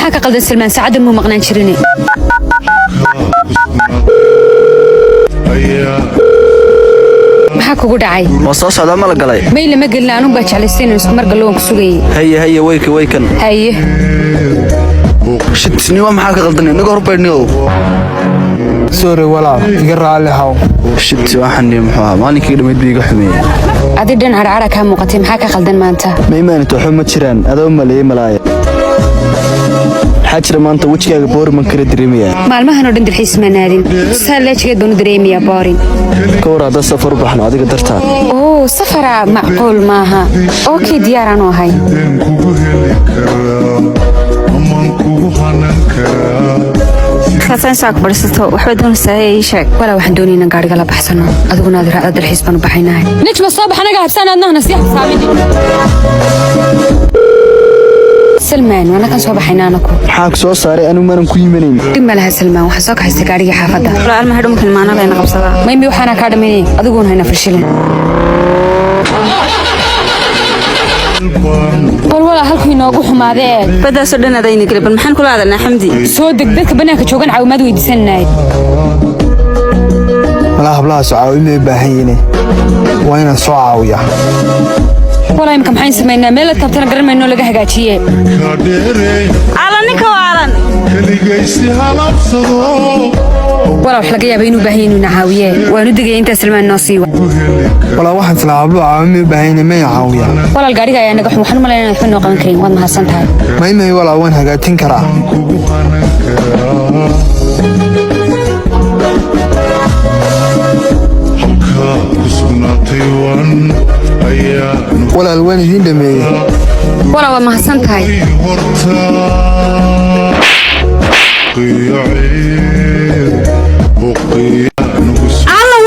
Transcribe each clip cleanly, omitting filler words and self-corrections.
محاكا قلد سلمان سعد مو مقنان شريني محاكا قد عاي وصاص هذا ما لقلي ميلا ما قلنا أنو باش على السين نسكمر قلوهم كسوغي هي ويكن هي شتني ومحاكا قلدني نقهر بينيو سوري ولا يقرأ على هاو شت waxaan maxaa maalinka dhimid biiga xumee adidan carcara ka muuqatay maxaa ka qaldan maanta ma iimaanto xuma jiraan adoo malaaya xajira maanta wajigaaga boor man kala dareemaya maalmahan oo dhan dalxiis manaadin saalaajgeed banu dareemaya boorin ka war hada safar baxno adiga dartaa oo safara macquul maaha okay diyaar aan ahay كاسان ساق برستو وحدون ساي شاك ولا واحد دونينا قاعد قلب أحسنه أذكر نادر هذا الحس بنو بحيناه نجم الصباح أنا قاعد سنة أنه نسيح صابني سلمان وأنا كان صباح حينانكو حاك سو صاري أنا ما نكوي منين دم لها سلمان وحساك حس قاعد حافظة لا ما هدوم كل معنا بين قبصة ما يبي وحنا كادميني أذكر هنا في الشلن والله halkii noogu xumaadeen badaas oo dhan adayna kale bal maxaan kula hadalnaa xamdi soo degdeg banaanka joogan caawimaad weydiisanaay wala hablaha caawimo ay baahan yihiin waa inaan soo caawiya wala imka maxay sameynaa meel tabtana garanayno laga hagaajiyay ala ninka waalan kaligaysi halabsado wala wax laga yaabay inuu baahan yahay inuu caawiye waanu digay inta Salmaan noo sii wala waxaan isla hablo caawimo ay baahan yihiin ma caawiya wala gaariga ayaa naga waxaan maleynaa inuu noo qaban karin waad mahadsan tahay ma wala waan hagaajin karaa ولا الوان دين دمي ولا ما حسنتهاي الله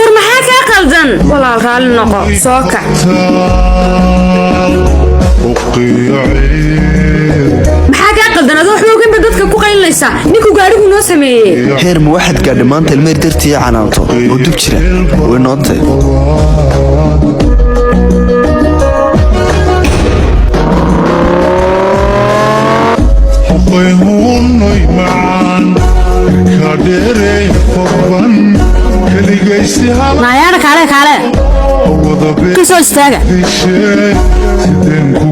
ور maxaa ka qaldan wala raali noqo soo kac maxaa ka qaldan adoo xoogan dadka ku qaylinaysa ninku gaarigu noo sameeyay heer ma waxad gaadhay maanta ilmeer dartii canaanto oo dib jira way nootay ويهوني معان كادري فضن كليجيسي هلا نايانا كاله كسو استاغا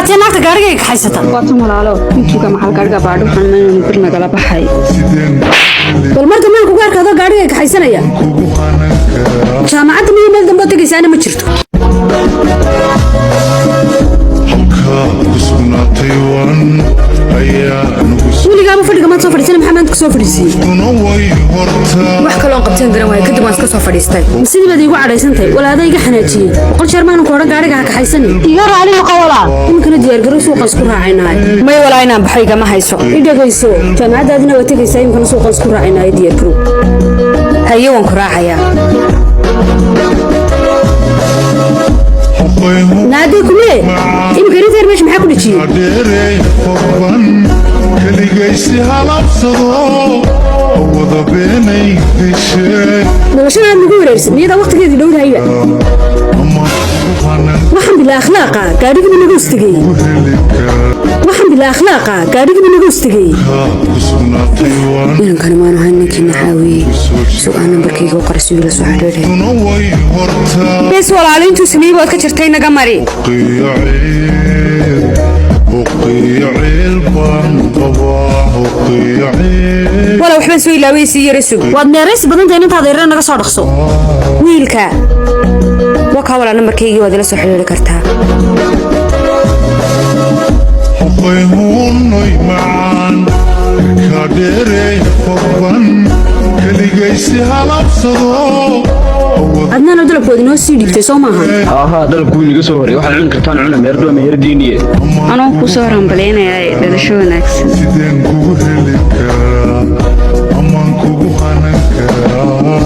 تناك غارغي خايستا واتو ملالو intuga maxal gaariga baadho xanaan bir nagala baxay bal marka meel ku gaarkado gaariga khaysanaya jaamacadda meel dambe tagaysana ma jirto ولقى أبو فريق ما تصفر سنة محمد كسوفر سي وحكى لون قبتين قرن واي كدب ماسك صفر يستاي مسيدي بدي يقع على سنتي ولا هذا يقع حناجي وقل شرمان كورا قارق هكا حيسني يقرا علي مقاولة يمكن ديار قرو سوق اسكو راعيناي ما ولا عينا بحريقة ما هيسو إيدا قيسو جامعة دادنا وتقيسا يمكن سوق اسكو راعيناي ديار قرو هيا وانكو راعيا ناديكم ايه يمكن يثير مش محاكو لشي كليجيسي هالابصدو وضا بيني دشي نوشنا نقول رئيس ميدا وقت كذي دور هيا وحن بالله أخلاقه قاعدين من نقصتقي وحن بالله أخلاقه قاعدين من نقصتقي إن كان ما نهنك نحاوي سؤالنا بركيك وقرسي ولا سحرره بس ولا علي انتو سمي بود كجرتين قمري ولا وحبن سوي لا ويسي يرسو وادنا ريس بدن تاين انت هذيرنا naga soo dhaqso wiilka waka wala numberkaygi waad ila soo xiriiri kartaa ويهوني معان كادري فضن كليجيسي هالابصدو adnaan dalabkood inoo sii dhigtay soo maaha aha dalabku inaga soo horay waxaan cun kartaan cuna meerdo ama yardiiniye anoo ku soo rambaleenayaa dhalasho wanaagsan sideen kugu heli karaa amaan kugu hanan karaa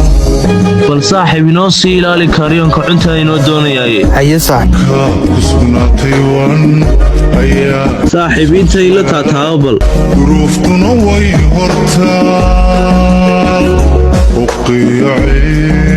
bal saaxiib inoo sii ilaali karyoonka cunta inoo doonayaaye haye kusugnaatay wan ayaa saaxiib intay la taataaba bal duruuftuna way hortaa uqiyaceed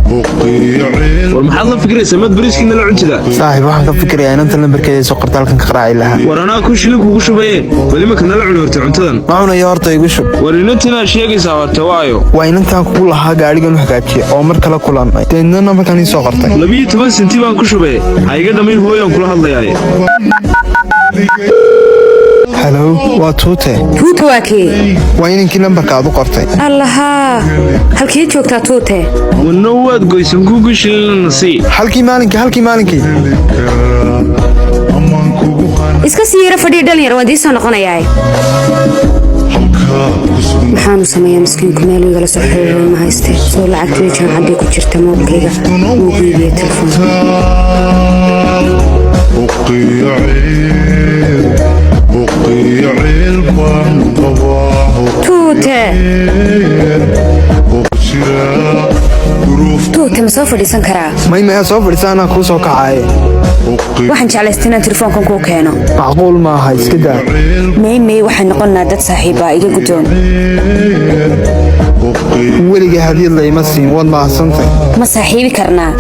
war maxaad la fikiraysaa mad bariiskiina la cuntida saaxiib waxaan ka fikirayaa inanta lambarkeeda soo qorta halkan ka qaraaci lahaa war anaa ku shilin kugu shubaye weli marka nala cuni horta cuntadan ma cunayo horta igu shub war inantinaa sheegaysaa horta waayo waa inantaan kugu lahaa gaadhigan u hagaajiya oo mar kale kulannay deedna nambarkan ii soo qortay 12 senti baan ku shubay ha iga dhammayn hooyaan kula hadlayaaye halo waa tuute tuute waa kee waa inankii lambarka aad u qortay allahaa halkii joogtaa tuute wadna waad goysan kugu shilinna sii halkii maalinkii iska sii yara fadhiya dhalinyar waan dii soo noqonayaa maxaanu sameeyaa miskiinku meel igala soo xiriiray ma hayste soo lacagtii jaamacadii ku jirta mobilkayga wuu iibiye telefoonka tuute ma soo fadhiisan karaa maymayaa soo fadhiisa anaa kuu soo kacaaye waxaan jeclaystay inaan telefoonkan kuu keeno macquul maaha iska daa maymay waxay noqonnaa dad saaxiibbaa iga guddoon weliga hadiyad layma siin waad mahadsantay ma saaxiibi karnaa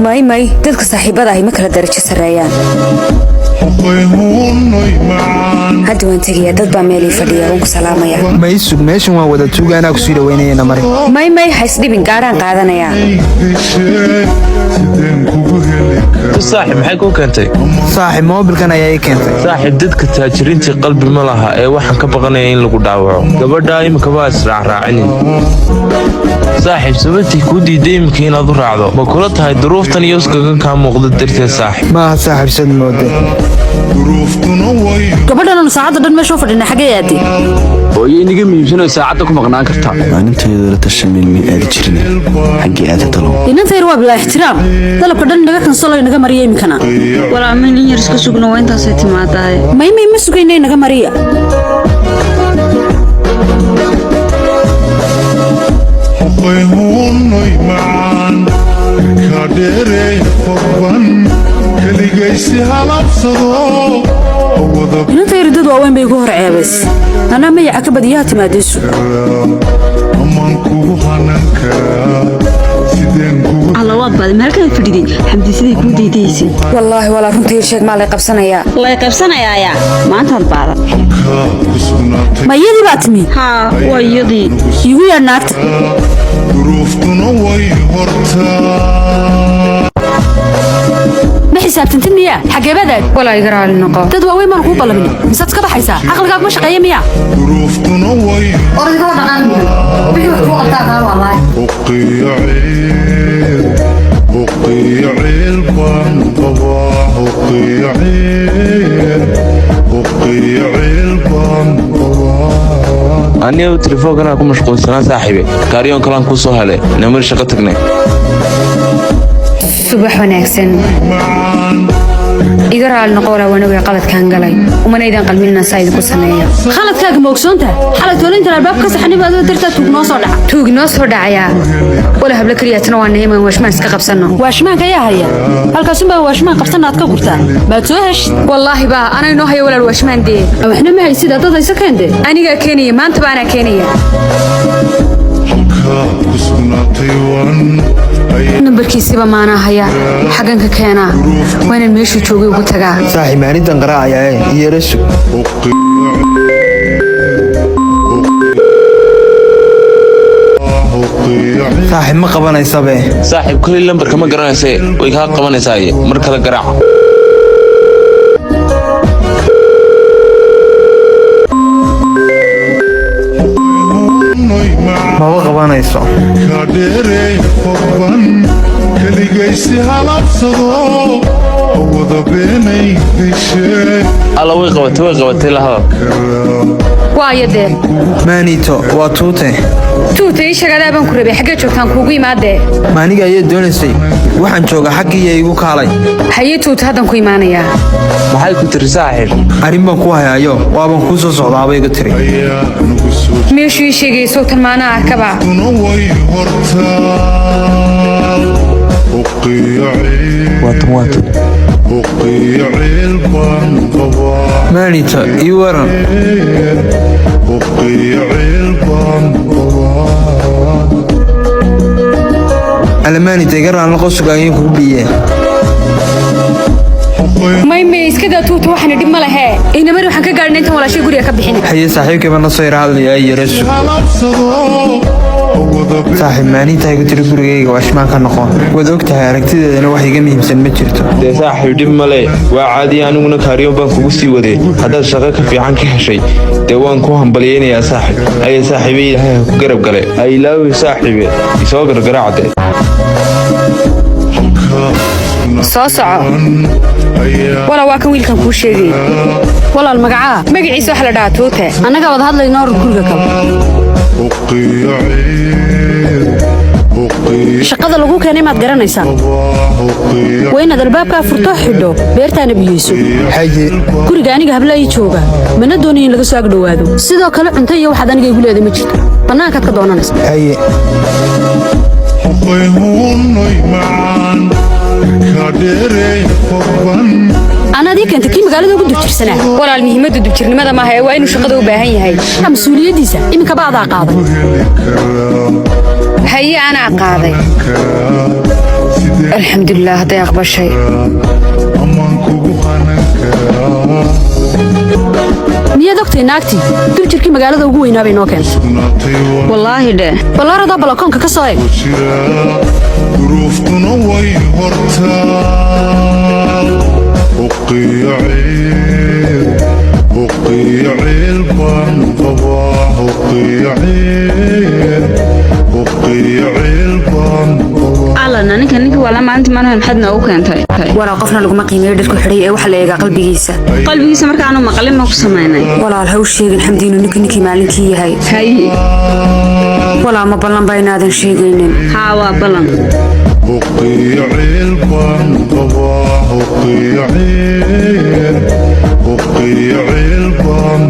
maymay dadka saaxiibbada ahi ma kala darajo sarreeyaan hadda waan tegayaa dad baa meelii fadhiya waan ku salaamaya ma ii sug meeshan waa wada tuuga anaa kusii dhaweynayana mari maymay haysdhibin gaadhaan qaadanayaa saaxib maxay kuu keentay saaxiib moobilkan ayaa ii keentay saaxib dadka taajiriintii qalbi ma laha ee waxaan ka baqanaya in lagu dhaawaco gabadhaa imika waa israacraacinin saaxiib sababtii kuu diiday imika inaad u raacdo ma kula tahay duruuftan iyo uskaga kaa muuqda darteed saaxib maaha saaxiib sad moode gabadhan saacadda dhan meesha u fadhina xaggee aadi hooyo iniga miibsanoo saacadda ku maqnaan kartaa maalinteedu la tashan meel aadi jirin xaggii aada talo inantayr waa bilaa ixtiraam dalabka dhan naga kansalo naga mariya imikana walaamin in yar iska sugno waa intaasay timaadaay maymay ma sugaynay naga mariya inantayr dad waaweyn bay igu hor ceebays anaa mayaca ka badiyaha timaadaysu allawaad baad meelkaad fadhiday xamdi siday kuu diidaysay wallaahi walaa runtii sheeg maa lay qabsanayaa lay qabsanayaa maantaad baada ma iyadii baa timi haa waa iyadii igu yaa naagta ma xisaabtantid miyaa xageebadaad walaa iga raali noqo dad waaweyn maan kuu ballamin misaad iska baxaysaa caqligaag ma shaqeeya miyaa aniga telefoonkanaa ku mashquulsanaa saaxiibe gaariyoon kalaan kuu soo helay namar shaqo tagnay subax wanaagsan iga raali noqo walaa wanawey qaladkaan galay umanaydaan qalmin inaan saa idinku sameeyo khaladkaaga ma ogsoontahay xalay toolintan albaabka ka saxanib adoo dartaa tuug noo soo dhaca tuug noo soo dhacayaa wala hablo keliyaatana waa nahiman waashmaan iska qabsanno waashmaanka ayaa haya halkaasunbaa waashmaan qabsanna aad ka gurtaa maad soo heshid wallaahi baa anay noo haya walaal waashmaan dee waxna ma haysid dad hayso keende anigaa keenaya maanta ba anaa keenaya nambarkiisiba maanaa haya xaggan ka keenaa waa inaan meeshuu joogay ugu tagaa saaxiib maalintan qaraacayaa iyara sug saaxiib ma qabanaysabe saaxiib koley lambarka ma garanayse way kaa qabanaysaaye mar kale garaac maba qabanayso alla way qabatay la hadal waayo dee maanito waa tuute tuuta ii shagadaa baan ku rabay xaggee joogtaan kuugu imaadee maaniga ayaa doonaysay waxaan joogaa xaggiiya igu kaalay haye tuuta haddan ku imaanayaa maxay ku tiri saaxiib arrin baan ku hayaayo waabaan kuu soo socdaaba iga tiri meeshuu ii sheegayay sowtan maanaa arkaba waatan maanito ii waran almaani deegaraan la qosga ayuu ku biyeen may iska daa tuuta waxaan dhib ma lahe ina mari waxaan ka gaadhnay inta walaashay guriga ka bixin haye saaxiibkaba na soo yiraahdo ay yareeso saaxiib maalinta ay tiri gurigayga washmaan ka noqon wad ogtahay aragtideedana wax iga muhiimsan ma jirto dee saaxiib dhib male waa caadi aniguna kaariyo baan kugu sii waday haddaad shaqo ka fiican ka heshay dee waan ku hambalyeynayaa saaxiib aye saaxiibe ilaahay ha ku garab gale ha ilaawi saaxiibe isoo gargaraacde soo soco wala waa kan wiilkan kuu sheegay walaal magacaa magaciisa waxa la dhahaa tuute annaga wada hadlayno hor guriga kale shaqada lagu keenay maad garanaysaa waa inaad albaabkaa furto xidho beertaana biyeyso haye guriga aniga habla ii jooga mana doonayo in laga soo agdhowaado sidoo kale cunto iyo waxaad aniga igu leedahay ma jirto bannaankaad ka doonanaysa haye anaad ii keentay kii magaalada ugu dubjirsanaa walaal muhiimadda dubjirnimada maaha ee waa inuu shaqada u baahan yahay mas-uuliyaddiisa iminkaba adaa qaaday haye anaa qaaday alxamdulilah hadday aqbashay miyaad ogtay naagtii dubjirkii magaalada ugu weynaa bay noo keentay wallaahi dheh ballaaradaa balakoonka ka soo eg duruuftuna way hortaa uqiya ceel baan qabaa uqiya ceel baan alana ninka wala maalinta maana maxaad noogu keentay walaa qofna laguma qiimeeyo dhirku xidhay ee waxa la eegaa qalbigiisa markaanu maqalin ma ku samaynay walaal haw sheegin xamdiinu ninkii maalinkii yahay haye walaa ma ballan ba inaadan sheegaynin haa waa ballan uqiya ceel baan qabaa uqiya ceel baan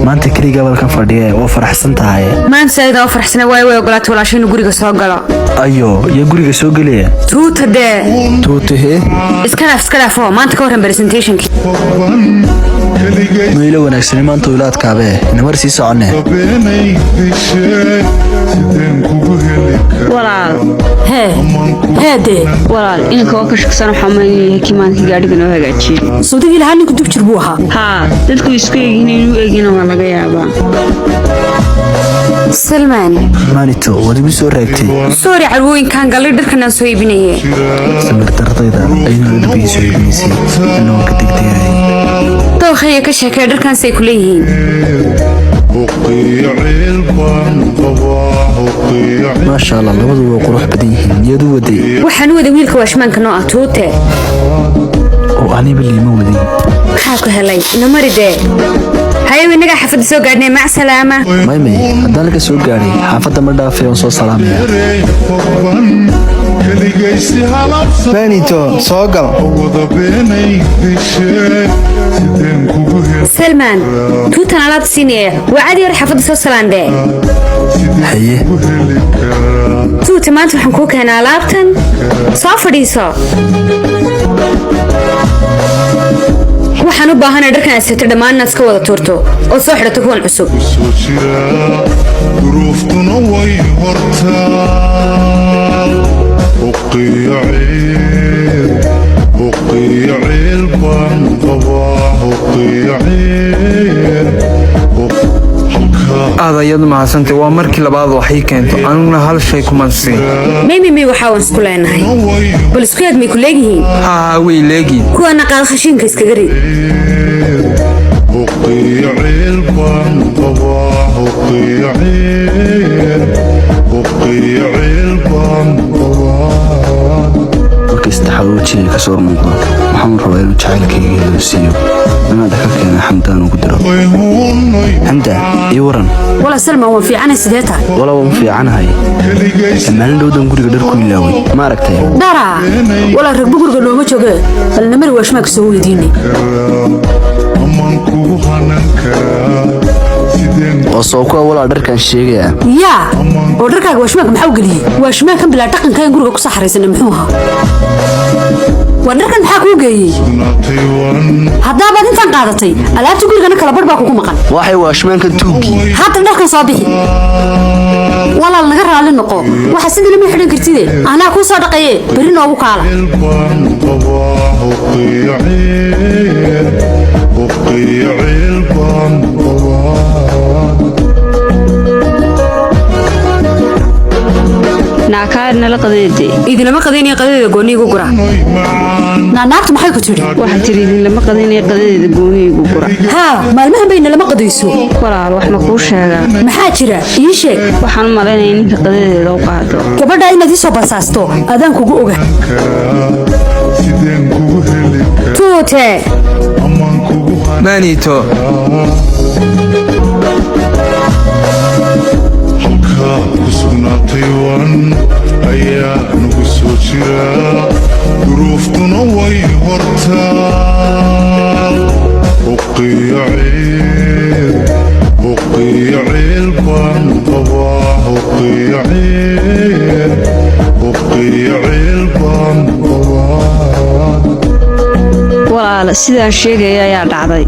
maanta keliga balkan fadhiye oo faraxsan tahay maanta sayda oo faraxsan way ogolaatay walaashay inuu guriga soo galo ayo ya guriga soo galaya tuuta dee tuutahe iska dhaaf oo maanta ka waran presentationki maylo wanaagsan maanta wilaadkaabe namar sii soconee walaal heedee walaal inanka oo ka shaqsan waxaa maayay kimaanka gaadhiga noo hagaajiyay sawdigii lahaa ninku dubjir buu ahaa haa dadku isku eegin inuu eegina waa laga yaabaa salmaan maanito wadigu soo raagtay soori carwooyinkan galay dharkanaan soo iibinaye samir dardayda aynu dharbiga soo iibinaysay inuu ka degdegayay dookhaya ka sheekay dharkansay ku leeyihiin maasha allah labadu waa qurux badan yihiin niyadu waday waxaan u waday wiilka waashmaanka noo ah tuute oo aniba liima waday maxaa ku helay inamari dee hayew innagaa xaafadda soo gaadhnay mac salaama maymay haddaan laga soo gaadhay xaafadda ma dhaafay oon soo salaamaya maanito soo gal salmaan tuutan alaabta siinaya waa cadi hore xaafadda soo salaandee haye tuuta maanta waxaan kuu keenaa alaabtan soo fadhiiso waxaan u baahanay dharkan aad seeto dhammaan inaad iska wada tuurto oo soo xidhato kuwan cusub duruuftuna way hortaa uqiya ceel baan qabaa uqiya aad ayaad mahadsantay waa markii labaad waxay keento aniguna hal shay kuman siin may waxaa waan isku leenahay bal isku eeg may ku leegyihiin haa way leegiin kuwana qaad khashiinka iskaga rid uqiya ceel baan qabaa uqiya ceel baan qabaa markasta xawoojiga ka soo muuqdo waxaan rabaa inuu jacaylkayga helo siiyo inaad ka keena xamdaan ugu diro xamda ii waran walaa salmaan waan fiicanay sidee tahay walaa waan fiicanahay maalin dhowdan guriga dhar ku ilaaway ma aragtay dhara walaa ragba guriga nooma jooge balnamari waashmaanka soo weydiinay oo soo kuwa walaa dharkaan sheegaya yaa oo dharkaaga waashmaanka maxaa u geliyey waashmaankan bilaa dhaqanka in guriga ku saxaraysana muxuu ahaa ونركن حكوا جاي هذا بعد أنت قاعدتي ألا تقول أنا كلا بربا كوكو مقال waxay waashmaanka tuugi حتى نركن صابحي والله نقر على النقو وحسيت إني محرن كرتيدي أنا أكون صادقية برينا أبوك على naakaarna la qadeede إذا ما قضيني قضية قوني قرا نعرف ما حيكون تري waxaa tiri idin lama qadinaya qadeeda gooniga gura ها ما المهم بين لما قضيسو walaal wax ma kuu sheegaa ما حاجرة يشيك waxaan u malaynayaa ninka qadeedeeda u qaado gabadha inaad isoo basaasto adaan kugu oga tuute maaniito ayaa nagu soo jira duruuftuna way hortaa uqiya ceel baan qabaa uqiya ceel baan qabaa walaal sidaan sheegaya ayaa dhacday